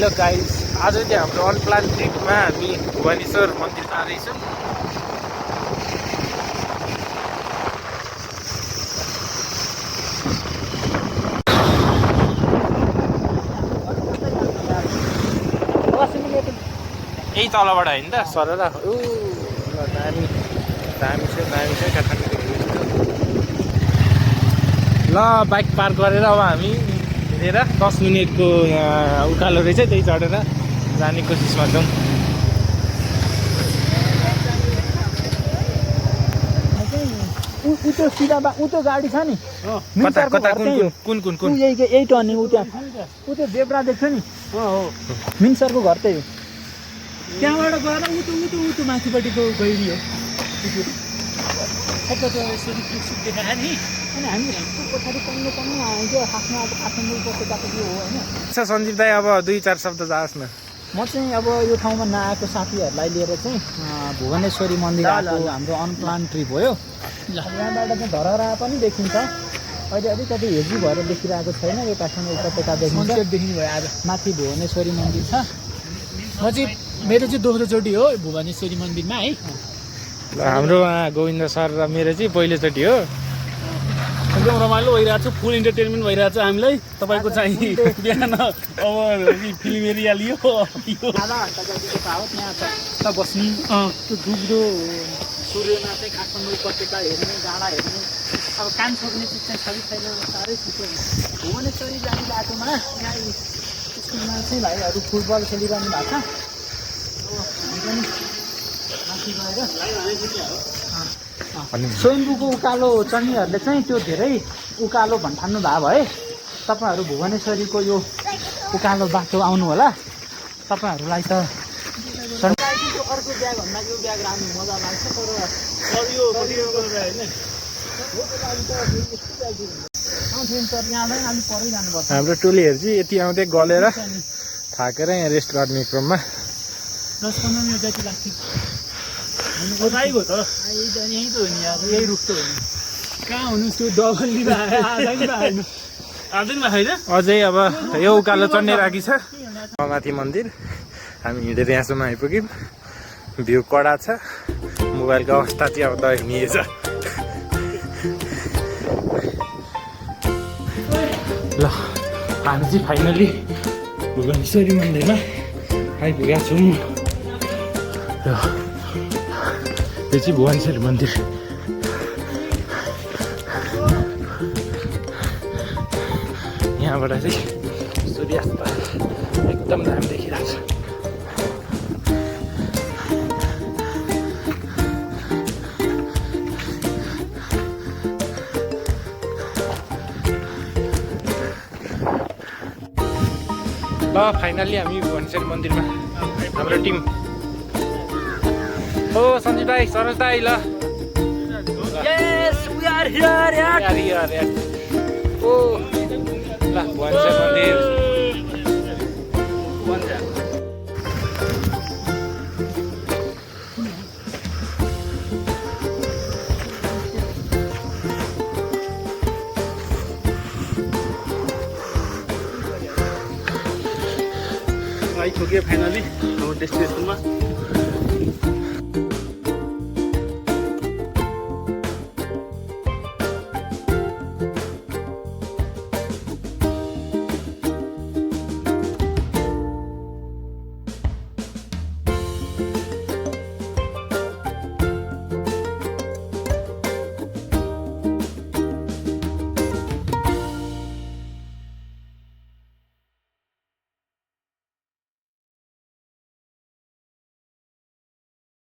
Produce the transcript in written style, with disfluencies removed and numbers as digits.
Hello guys, आज चाहिँ हाम्रो अनप्लान ट्रिपमा हामी भुवनेश्वर मन्दिर जाँदैछौँ। यही तलबाट होइन त सरर दामी दामी छ काठमाडौँ। ल बाइक पार्क गरेर अब हामी हिँडेर 10 मिनटको यहाँ उकालो रहेछ, त्यही चढेर जाने कोसिसमा छौँ। उतो सिधा उतो गाडी छ नि, कता कता कुन यही टर्निङ उ त्यहाँ उतो जेब्रा देख्छ नि, मिन्सरको घर त्यही हो। त्यहाँबाट गएर उतो माथिपट्टिको गैरी हो। अनि हामी पछाडि पन्नु आउँथ्यो आफ्नो अब काठमाडौँ उपत्यकाको यो हो होइन। अच्छा सञ्जीव दाई, अब 2-4 शब्द जाओस् न। म चाहिँ अब यो ठाउँमा नआएको साथीहरूलाई लिएर चाहिँ भुवनेश्वरी मन्दिर आएको हाम्रो अनप्लान ट्रिप हो यो। यहाँबाट चाहिँ धरहरा पनि देखिन्छ। अहिले अलिकति हेजी भएर देखिरहेको छैन, यो काठमाडौँ उपत्यका देखिन्छ, देखिनु भयो। आज माथि भुवनेश्वरी मन्दिर छ। म चाहिँ मेरो चाहिँ दोस्रोचोटि हो भुवनेश्वरी मन्दिरमा है। हाम्रो गोविन्द सर र मेरो चाहिँ पहिलोचोटि हो। एकदम रमाइलो भइरहेको छ, फुल इन्टरटेनमेन्ट भइरहेको छ हामीलाई। तपाईँको चाहिँ बिहान अब फिल्म एरिया लियो, आधा घन्टा जतिको पाओ त्यहाँ बस्ने त्यो डुब्दो सूर्यमा चाहिँ काठमाडौँ उपत्यका हेर्ने, डाँडा हेर्ने। अब कान छोड्ने चिज चाहिँ छ कि छैन, साह्रै छिटो भुवनेश्वरी जाने बाटोमा यहाँ स्कुलमा चाहिँ भाइहरू फुटबल खेलिरहनु भएको छ। हामी पनि माथि गएर स्वयम्भूको उकालो चढ्नेहरूले चाहिँ त्यो धेरै उकालो भन्ठान्नु भएको भए तपाईँहरू भुवनेश्वरीको यो उकालो बाटो आउनु होला। तपाईँहरूलाई त अर्को ब्यागभन्दा यो ब्याग राम्रो मजा लाग्छ, तर यो अलिक परै जानुपर्छ। हाम्रो टोलीहरू चाहिँ यति आउँदै गलेर थाकेर यहाँ रेस्ट गर्ने क्रममा 10-15 मिनट जति लाग्थ्यो। हो त यहीँ त हो नि यार, यही रुख त हो नि। कहाँ हुनुहोस् त्यो डबल्लीमा आएन अझै अब यो उकालो चढ्ने राखी छ। माथि मन्दिर हामी हिँडेर यहाँसम्म आइपुग्यौँ। भ्यू कडा छ, मोबाइलको अवस्था चाहिँ अब दयनीय छ। ल हामी चाहिँ फाइनली भुवनेश्वरी मन्दिरमा आइपुगेका छौँ। यो चाहिँ भुवनेश्वरी मन्दिर। यहाँबाट चाहिँ सूर्यास्त एकदम दामी देखिरहेको छ। ल फाइनल्ली हामी भुवनेश्वरी मन्दिरमा हाम्रो टिम हो सञ्जीव दाई, सरोज दाई, ल ओ ल भुवनेश्वर मन्दिर। आइपुग्यो फाइनली हाम्रो डेस्टिनेसनमा।